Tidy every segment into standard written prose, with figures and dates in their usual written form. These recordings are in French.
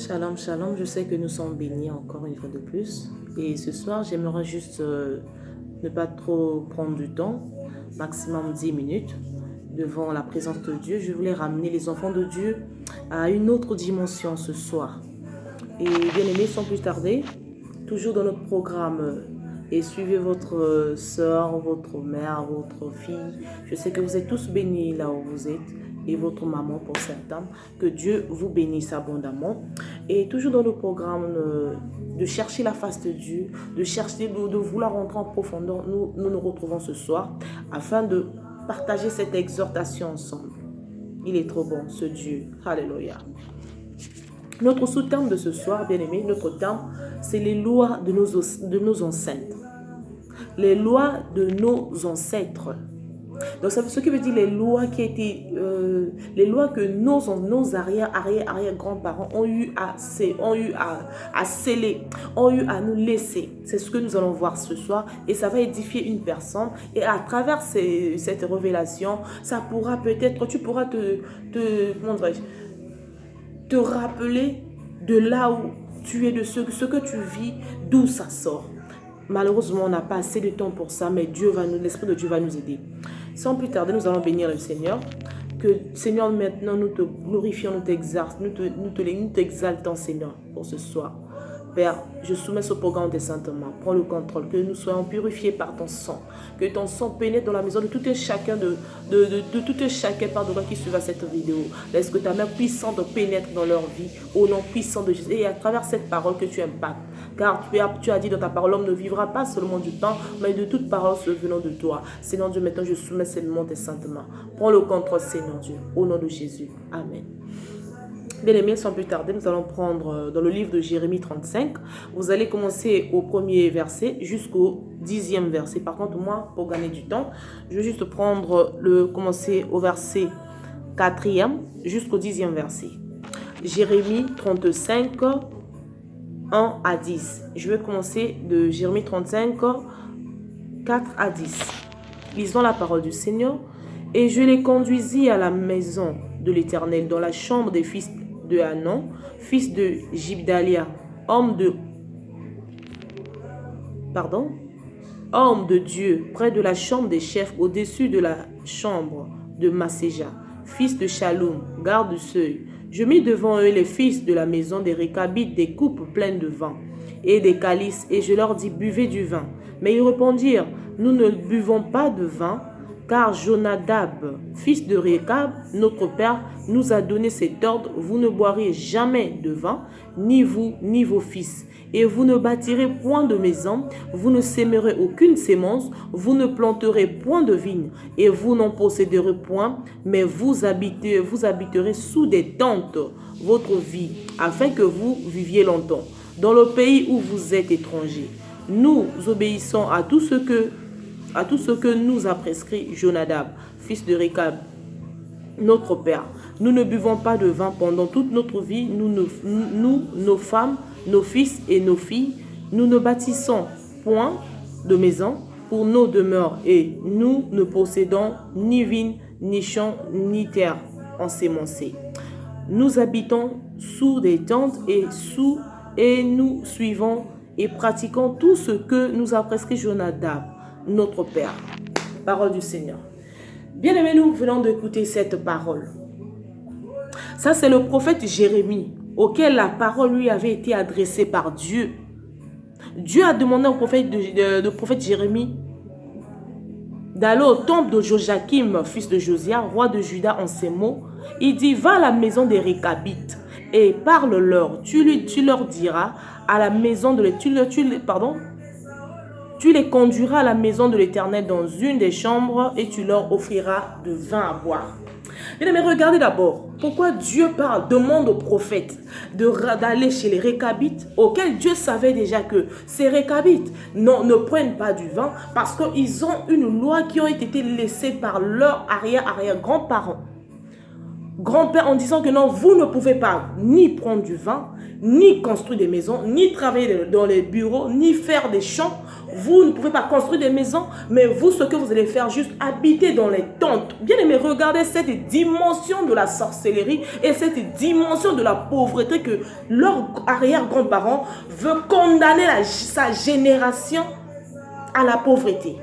Shalom, shalom. Je sais que nous sommes bénis encore une fois de plus. Et ce soir, j'aimerais juste ne pas trop prendre du temps, maximum 10 minutes, devant la présence de Dieu. Je voulais ramener les enfants de Dieu à une autre dimension ce soir. Et bien aimés, sans plus tarder, toujours dans notre programme, et suivez votre soeur, votre mère, votre fille. Je sais que vous êtes tous bénis là où vous êtes. Et votre maman pour certains, que Dieu vous bénisse abondamment. Et toujours dans le programme de chercher la face de Dieu, de vouloir rentrer en profondeur, nous retrouvons ce soir afin de partager cette exhortation ensemble. Il est trop bon, ce Dieu. Alléluia. Notre sous-terme de ce soir, bien aimé, notre terme, c'est les lois de nos ancêtres. Les lois de nos ancêtres. Donc, ça veut ce qui veut dire les lois qui étaient, les lois que nos arrière grands-parents ont eu à sceller, ont eu à nous laisser. C'est ce que nous allons voir ce soir et ça va édifier une personne. Et à travers cette révélation, ça pourra peut-être, tu pourras comment dirais-je, te rappeler de là où tu es, de ce que tu vis, d'où ça sort. Malheureusement, on n'a pas assez de temps pour ça, mais l'Esprit de Dieu va nous aider. Sans plus tarder, nous allons bénir le Seigneur. Que Seigneur, maintenant, nous te glorifions, nous t'exaltons, Seigneur, pour ce soir. Père, je soumets ce programme de saintes mains. Prends le contrôle, que nous soyons purifiés par ton sang. Que ton sang pénètre dans la maison de tout et chacun, de tout et chacun qui suivra cette vidéo. Laisse que ta main puissante pénètre dans leur vie, au nom puissant de Jésus. Et à travers cette parole que tu impactes. Car tu as dit dans ta parole, l'homme ne vivra pas seulement du pain, mais de toute parole venant de toi. Seigneur Dieu, maintenant je soumets ces mains tes saintes mains. Prends le contrôle, Seigneur Dieu, au nom de Jésus. Amen. Bien aimés, sans plus tarder, nous allons prendre dans le livre de Jérémie 35. Vous allez commencer au premier verset jusqu'au 10e verset. Par contre, moi, pour gagner du temps, je vais juste commencer au verset 4e jusqu'au 10e verset. Jérémie 35, 1 à 10. Je vais commencer de Jérémie 35, 4 à 10. Lisons la parole du Seigneur. Et je les conduisis à la maison de l'Éternel, dans la chambre des fils de Hanan, fils de Jibdalia, homme de Dieu, près de la chambre des chefs, au-dessus de la chambre de Masséja, fils de Shalom, garde du seuil. Je mis devant eux les fils de la maison des Récabites des coupes pleines de vin et des calices, et je leur dis, buvez du vin. Mais ils répondirent, nous ne buvons pas de vin, car Jonadab, fils de Récab, notre père, nous a donné cet ordre, vous ne boirez jamais de vin, ni vous, ni vos fils. Et vous ne bâtirez point de maison, vous ne sèmerez aucune sémence, vous ne planterez point de vigne, et vous n'en posséderez point, mais vous habiterez sous des tentes votre vie, afin que vous viviez longtemps, dans le pays où vous êtes étrangers. Nous obéissons à tout ce que nous a prescrit Jonadab, fils de Récab, notre père. Nous ne buvons pas de vin pendant toute notre vie, nos femmes, nos fils et nos filles. Nous ne bâtissons point de maison pour nos demeures et nous ne possédons ni vignes, ni champs, ni terre ensémencée. Nous habitons sous des tentes et nous suivons et pratiquons tout ce que nous a prescrit Jonadab, notre Père. Parole du Seigneur. Bien aimés, nous venons d'écouter cette parole. Ça, c'est le prophète Jérémie, auquel la parole lui avait été adressée par Dieu. Dieu a demandé au prophète Jérémie d'aller au temple de Joachim, fils de Josia, roi de Juda, en ces mots. Il dit, va à la maison des Récabites et parle-leur. Tu leur diras à la maison de tu les conduiras à la maison de l'Éternel dans une des chambres et tu leur offriras de vin à boire. Mais regardez d'abord, pourquoi Dieu demande aux prophètes d'aller chez les Récabites, auxquels Dieu savait déjà que ces Récabites ne prennent pas du vin parce qu'ils ont une loi qui a été laissée par leurs arrière-grands-parents. grand-père en disant que non, vous ne pouvez pas ni prendre du vin, ni construire des maisons, ni travailler dans les bureaux, ni faire des champs. Vous ne pouvez pas construire des maisons, mais vous, ce que vous allez faire, juste habiter dans les tentes. Bien aimé, regardez cette dimension de la sorcellerie et cette dimension de la pauvreté que leur arrière-grand-parent veut condamner sa génération à la pauvreté.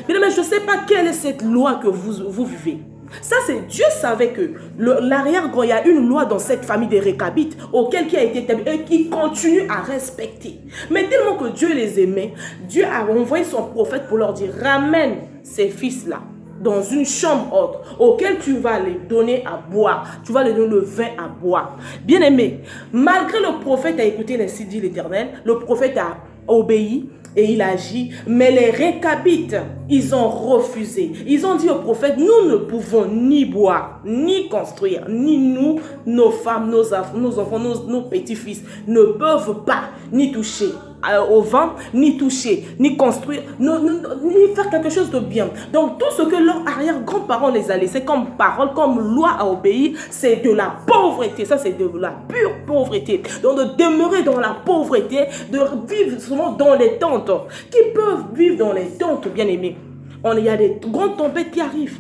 Bien aimé, je ne sais pas quelle est cette loi que vous vivez. Ça, c'est Dieu savait que l'arrière-grand, il y a une loi dans cette famille des Récabites auquel qui a été établie et qui continue à respecter. Mais tellement que Dieu les aimait, Dieu a envoyé son prophète pour leur dire, ramène ces fils-là dans une chambre haute auquel tu vas les donner à boire. Tu vas les donner le vin à boire. Bien aimé, malgré le prophète a écouté les dit l'Éternel, le prophète a obéi, et il agit, mais les Récabites, ils ont refusé. Ils ont dit au prophète, nous ne pouvons ni boire, ni construire, ni nous, nos femmes, nos enfants, nos petits-fils ne peuvent pas ni toucher au vent, ni toucher, ni construire, ni faire quelque chose de bien. Donc tout ce que leurs arrière-grands-parents les a laissé comme parole, comme loi à obéir, c'est de la pauvreté. Ça, c'est de la pure pauvreté. Donc de demeurer dans la pauvreté, de vivre souvent dans les tentes. Qui peuvent vivre dans les tentes, bien aimés? Il y a des grandes tempêtes qui arrivent.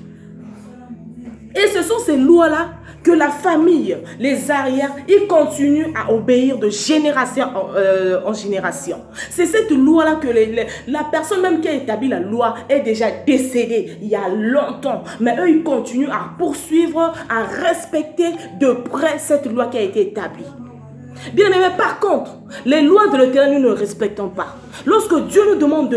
Et ce sont ces lois-là que la famille, les arrières, ils continuent à obéir de génération en génération. C'est cette loi-là que la personne même qui a établi la loi est déjà décédée il y a longtemps. Mais eux, ils continuent à poursuivre, à respecter de près cette loi qui a été établie. Bien aimé, par contre, les lois de l'Éternel, nous ne respectons pas. Lorsque Dieu nous demande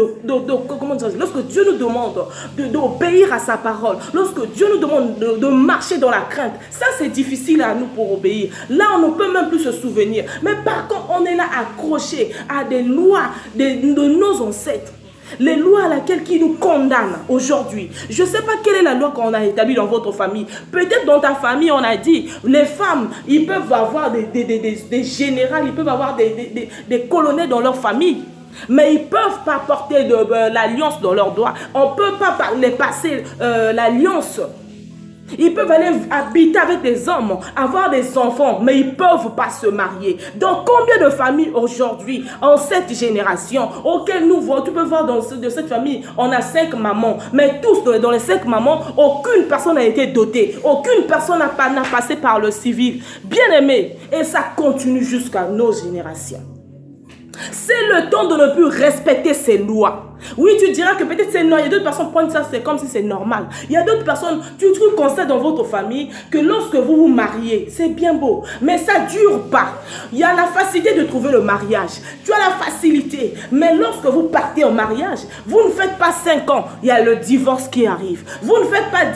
d'obéir à sa parole, lorsque Dieu nous demande de marcher dans la crainte, ça c'est difficile à nous pour obéir. Là, on ne peut même plus se souvenir. Mais par contre, on est là accroché à des lois de nos ancêtres. Les lois à laquelle qui nous condamnent aujourd'hui. Je ne sais pas quelle est la loi qu'on a établie dans votre famille. Peut-être dans ta famille, on a dit, les femmes, ils peuvent avoir des générales, ils peuvent avoir des colonels dans leur famille. Mais ils ne peuvent pas porter l'alliance dans leurs doigts. On ne peut pas les passer l'alliance. Ils peuvent aller habiter avec des hommes, avoir des enfants, mais ils ne peuvent pas se marier. Donc, combien de familles aujourd'hui, en cette génération, auxquelles nous voyons, tu peux voir de cette famille, on a 5 mamans, mais tous dans les 5 mamans, aucune personne n'a été dotée, aucune personne n'a passé par le civil. Bien aimé, et ça continue jusqu'à nos générations. C'est le temps de ne plus respecter ces lois. Oui, tu diras que peut-être c'est normal. Il y a d'autres personnes qui prennent ça, c'est comme si c'est normal. Il y a d'autres personnes, tu constates dans votre famille que lorsque vous vous mariez, c'est bien beau, mais ça ne dure pas. Il y a la facilité de trouver le mariage. Tu as la facilité, mais lorsque vous partez en mariage, vous ne faites pas 5 ans, il y a le divorce qui arrive. Vous ne faites pas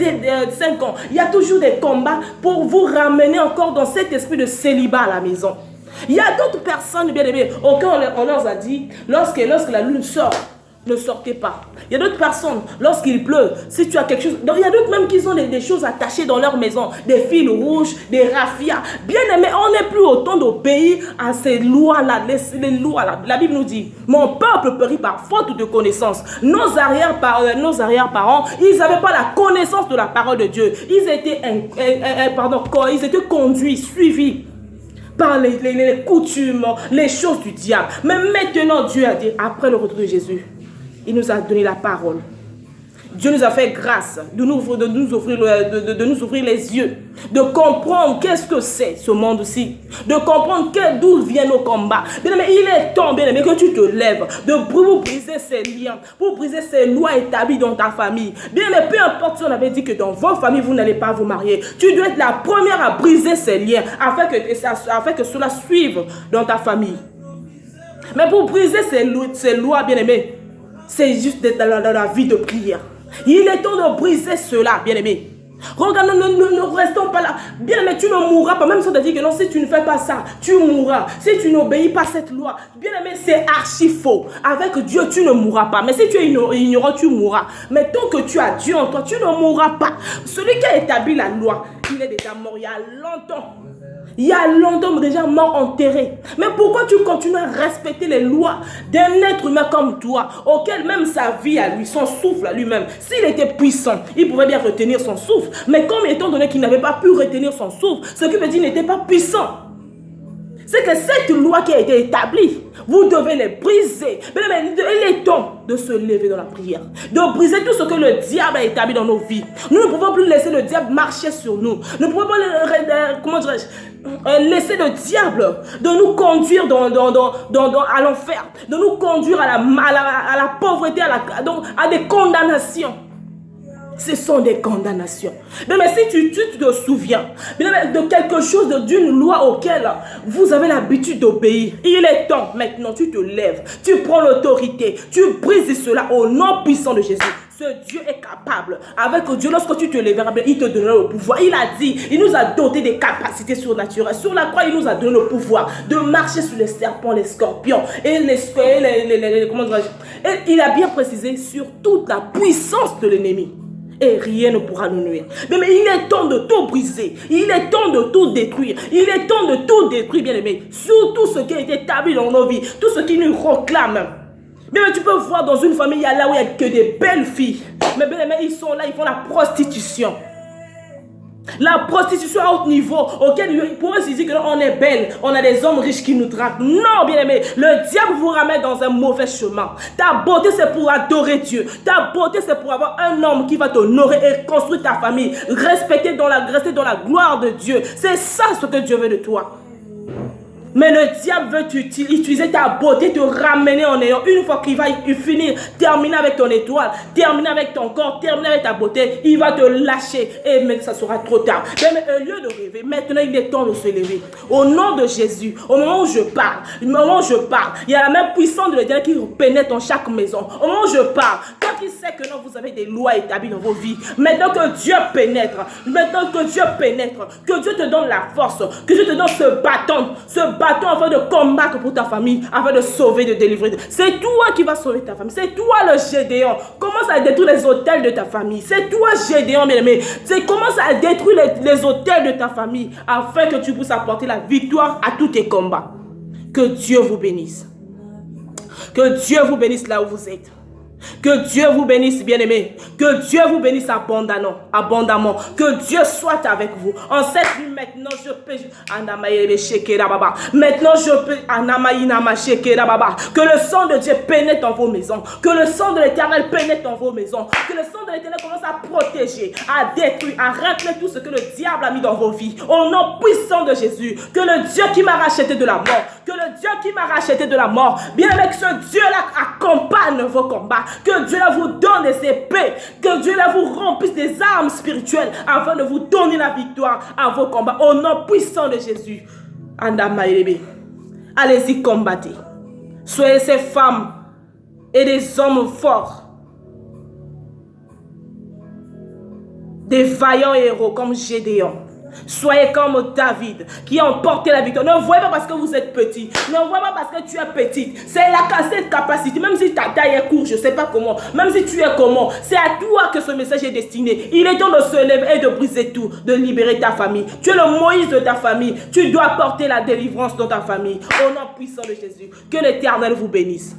5 ans, il y a toujours des combats pour vous ramener encore dans cet esprit de célibat à la maison. Il y a d'autres personnes, bien aimées, auxquelles on leur a dit, lorsque la lune sort, ne sortez pas. Il y a d'autres personnes, lorsqu'il pleut, si tu as quelque chose, donc il y a d'autres même qui ont des choses attachées dans leur maison, des fils rouges, des raffias. Bien aimé, on n'est plus au temps d'obéir à ces lois-là, les lois-là. La Bible nous dit, mon peuple périt par faute de connaissance. Nos arrière-parents, ils n'avaient pas la connaissance de la parole de Dieu. Ils étaient conduits, suivis par les coutumes, les choses du diable. Mais maintenant, Dieu a dit, après le retour de Jésus, il nous a donné la parole. Dieu nous a fait grâce de nous ouvrir les yeux, de comprendre qu'est-ce que c'est ce monde-ci, de comprendre d'où viennent nos combats. Bien aimé, il est temps, bien aimé, que tu te lèves, pour briser ces liens, pour briser ces lois établies dans ta famille. Bien aimé, peu importe si on avait dit que dans vos familles, vous n'allez pas vous marier, tu dois être la première à briser ces liens, afin que cela suive dans ta famille. Mais pour briser ces lois, bien aimé, c'est juste d'être dans la vie de prière. Il est temps de briser cela, bien-aimé. Regarde, ne restons pas là. Bien-aimé, tu ne mourras pas. Même si on t'a dit que non, si tu ne fais pas ça, tu mourras. Si tu n'obéis pas à cette loi, bien-aimé, c'est archi faux. Avec Dieu, tu ne mourras pas. Mais si tu es ignorant, tu mourras. Mais tant que tu as Dieu en toi, tu ne mourras pas. Celui qui a établi la loi, il est déjà mort il y a longtemps. Il y a longtemps déjà mort enterré. Mais pourquoi tu continues à respecter les lois d'un être humain comme toi, auquel même sa vie à lui, son souffle à lui-même, s'il était puissant, il pouvait bien retenir son souffle. Mais comme étant donné qu'il n'avait pas pu retenir son souffle, ce qui veut dire qu'il n'était pas puissant. C'est que cette loi qui a été établie, vous devez les briser. Mais il est temps de se lever dans la prière, de briser tout ce que le diable a établi dans nos vies. Nous ne pouvons plus laisser le diable marcher sur nous. Nous ne pouvons pas laisser le diable de nous conduire à l'enfer, de nous conduire à la pauvreté, à des condamnations. Ce sont des condamnations. Mais si tu te souviens de quelque chose, d'une loi auquel vous avez l'habitude d'obéir, il est temps maintenant, tu te lèves, tu prends l'autorité, tu brises cela au nom puissant de Jésus. Ce Dieu est capable. Avec Dieu, lorsque tu te lèveras, il te donnera le pouvoir. Il a dit, il nous a doté des capacités surnaturelles. Sur la croix, il nous a donné le pouvoir de marcher sur les serpents, les scorpions et il a bien précisé sur toute la puissance de l'ennemi. Et rien ne pourra nous nuire. Mais il est temps de tout briser. Il est temps de tout détruire. Il est temps de tout détruire, bien aimé. Sur tout ce qui a été établi dans nos vies. Tout ce qui nous réclame. Mais tu peux voir dans une famille, il y a là où il n'y a que des belles filles. Mais bien aimé, ils sont là, ils font la prostitution. La prostitution à haut niveau, auquel il pourrait se dire que on est belle, on a des hommes riches qui nous draguent. Non, bien aimé, le diable vous ramène dans un mauvais chemin. Ta beauté, c'est pour adorer Dieu. Ta beauté, c'est pour avoir un homme qui va t'honorer et construire ta famille. Rester dans la gloire de Dieu. C'est ça ce que Dieu veut de toi. Mais le diable veut utiliser ta beauté, te ramener en néant. Une fois qu'il va finir, terminer avec ton étoile, terminer avec ton corps, terminer avec ta beauté, il va te lâcher. Et mais ça sera trop tard. Mais au lieu de rêver, maintenant il est temps de se lever. Au nom de Jésus, au moment où je parle, il y a la même puissance de l'Éternel qui pénètre dans chaque maison. Au moment où je parle, quand il sait que non, vous avez des lois établies dans vos vies, maintenant que Dieu pénètre, que Dieu te donne la force, que Dieu te donne ce bâton afin de combattre pour ta famille, afin de sauver, de délivrer. C'est toi qui vas sauver ta famille. C'est toi le Gédéon. Commence à détruire les autels de ta famille. C'est toi Gédéon, bien aimé. Commence à détruire les autels de ta famille afin que tu puisses apporter la victoire à tous tes combats. Que Dieu vous bénisse. Que Dieu vous bénisse là où vous êtes. Que Dieu vous bénisse, bien-aimés. Que Dieu vous bénisse abondamment. Que Dieu soit avec vous. En cette nuit, maintenant, je peux. Maintenant, je peux. Que le sang de Dieu pénètre dans vos maisons. Que le sang de l'Éternel pénètre dans vos maisons. Que le sang de l'Éternel commence à protéger, à détruire, à racler tout ce que le diable a mis dans vos vies. Au nom puissant de Jésus. Que le Dieu qui m'a racheté de la mort. Que le Dieu qui m'a racheté de la mort. Bien avec ce Dieu-là accompagne vos combats. Que Dieu là vous donne des épées. Que Dieu là vous remplisse des armes spirituelles afin de vous donner la victoire à vos combats. Au nom puissant de Jésus. Allez-y, combattez. Soyez ces femmes et des hommes forts. Des vaillants héros comme Gédéon. Soyez comme David qui a emporté la victoire. Ne voyez pas parce que vous êtes petit. Ne voyez pas parce que tu es petite. C'est cette capacité. Même si ta taille est courte, je ne sais pas comment. Même si tu es comment. C'est à toi que ce message est destiné. Il est temps de se lever et de briser tout. De libérer ta famille. Tu es le Moïse de ta famille. Tu dois porter la délivrance dans ta famille. Au nom puissant de Jésus. Que l'Éternel vous bénisse.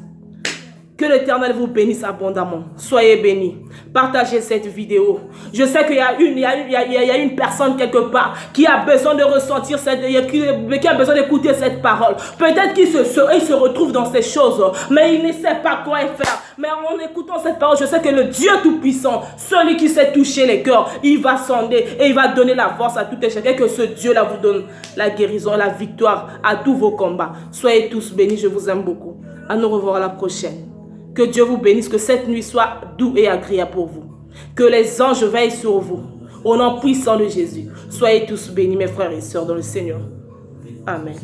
Que l'Éternel vous bénisse abondamment. Soyez bénis. Partagez cette vidéo. Je sais qu'il y a une personne quelque part qui a besoin de ressentir qui a besoin d'écouter cette parole. Peut-être qu'il se retrouve dans ces choses, mais il ne sait pas quoi faire. Mais en écoutant cette parole, je sais que le Dieu Tout-Puissant, celui qui sait toucher les cœurs, il va sonder et il va donner la force à tout et chacun. Que ce Dieu-là vous donne la guérison, la victoire à tous vos combats. Soyez tous bénis. Je vous aime beaucoup. À nous revoir à la prochaine. Que Dieu vous bénisse, que cette nuit soit doux et agréable pour vous. Que les anges veillent sur vous. Au nom puissant de Jésus. Soyez tous bénis, mes frères et sœurs, dans le Seigneur. Amen.